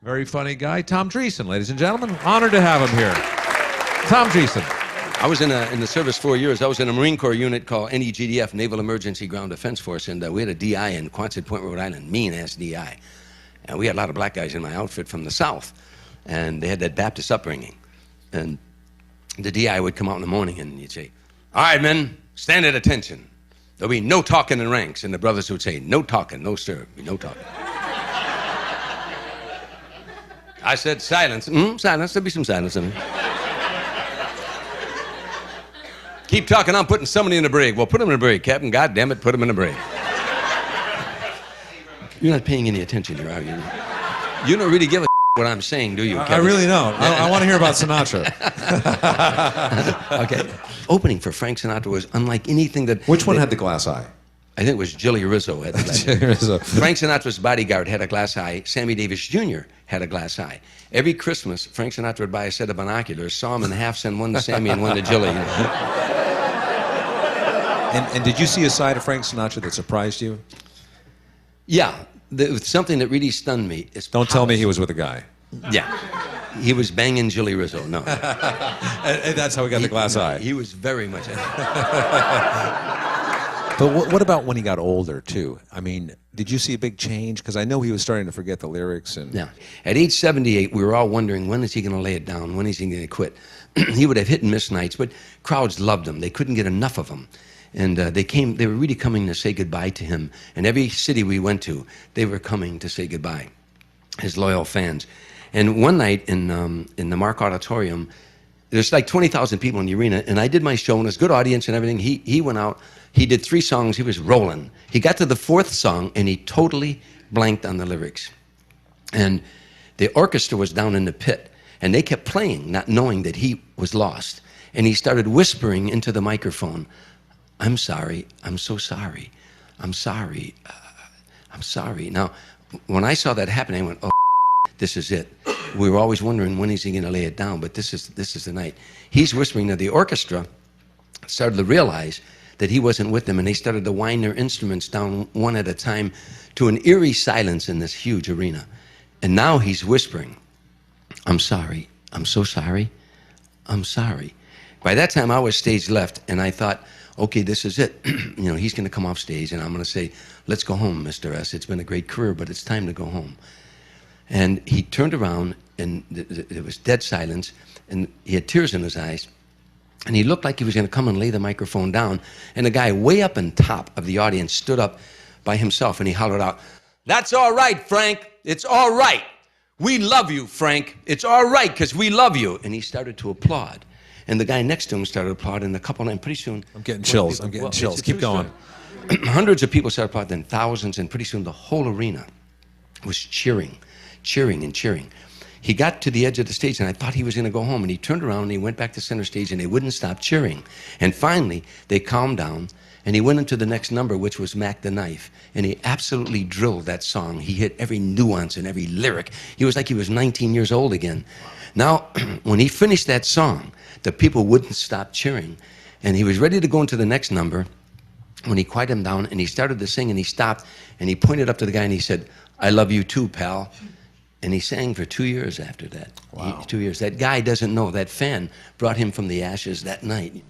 Very funny guy, Tom Dreesen, ladies and gentlemen. Honored to have him here. Tom Dreesen. I was in the service 4 years. I was in a Marine Corps unit called NEGDF, Naval Emergency Ground Defense Force, and we had a DI in Quonset Point, Rhode Island, mean-ass DI. And we had a lot of black guys in my outfit from the South, and they had that Baptist upbringing. And the DI would come out in the morning, and he'd say, "All right, men, stand at attention. There'll be no talking in ranks." And the brothers would say, "No talking, no sir, no talking." I said, "Silence." Silence, there'll be some silence in it. "Keep talking, I'm putting somebody in the brig." "Well, put him in the brig, Captain. God damn it, put him in the brig." You're not paying any attention here, are you? You don't really give a what I'm saying, do you, Captain? I really don't. I want to hear about Sinatra. Okay. Opening for Frank Sinatra was unlike anything that... Which one had the glass eye? I think it was Jilly Rizzo had the glass eye. Frank Sinatra's bodyguard had a glass eye. Sammy Davis Jr. had a glass eye. Every Christmas, Frank Sinatra would buy a set of binoculars, saw them in half, send one to Sammy and one to Jilly. And did you see a side of Frank Sinatra that surprised you? Yeah. Something that really stunned me is... Don't tell me he was with a guy. Yeah. He was banging Jilly Rizzo. No. And that's how he got the glass eye. He was very much... But what about when he got older, too? I mean, did you see a big change? Because I know he was starting to forget the lyrics. And yeah. At age 78, we were all wondering, when is he going to lay it down? When is he going to quit? He would have hit and miss nights, but crowds loved him. They couldn't get enough of him. And they were really coming to say goodbye to him. And every city we went to, they were coming to say goodbye, his loyal fans. And one night in the Mark Auditorium, there's like 20,000 people in the arena, and I did my show, and it was a good audience and everything. He went out, he did 3 songs, he was rolling. He got to the 4th song, and he totally blanked on the lyrics. And the orchestra was down in the pit, and they kept playing, not knowing that he was lost. And he started whispering into the microphone, "I'm sorry, I'm so sorry, I'm sorry, I'm sorry." Now, when I saw that happen, I went, "Oh, this is it." We were always wondering, when is he going to lay it down? But this is the night. He's whispering. Now, the orchestra started to realize that he wasn't with them, and they started to wind their instruments down one at a time to an eerie silence in this huge arena. And now he's whispering, "I'm sorry, I'm so sorry, I'm sorry." By that time, I was stage left, and I thought, okay, this is it. You know, he's going to come off stage, and I'm going to say, "Let's go home, Mr. S. It's been a great career, but it's time to go home." And he turned around, and there was dead silence, and he had tears in his eyes, and he looked like he was going to come and lay the microphone down, and the guy way up on top of the audience stood up by himself, and he hollered out, "That's all right, Frank. It's all right. We love you, Frank. It's all right, because we love you." And he started to applaud. And the guy next to him started applauding, and a couple, and pretty soon... I'm getting chills. I'm getting chills. Keep going. Hundreds of people started applauding, then thousands, and pretty soon the whole arena was cheering, cheering, and cheering. He got to the edge of the stage, and I thought he was going to go home, and he turned around, and he went back to center stage, and they wouldn't stop cheering. And finally, they calmed down, and he went into the next number, which was Mac the Knife, and he absolutely drilled that song. He hit every nuance and every lyric. He was like he was 19 years old again. Now, when he finished that song, the people wouldn't stop cheering, and he was ready to go into the next number when he quieted him down, and he started to sing, and he stopped, and he pointed up to the guy, and he said, "I love you too, pal." And he sang for 2 years after that. Wow. 2 years. That guy doesn't know. That fan brought him from the ashes that night.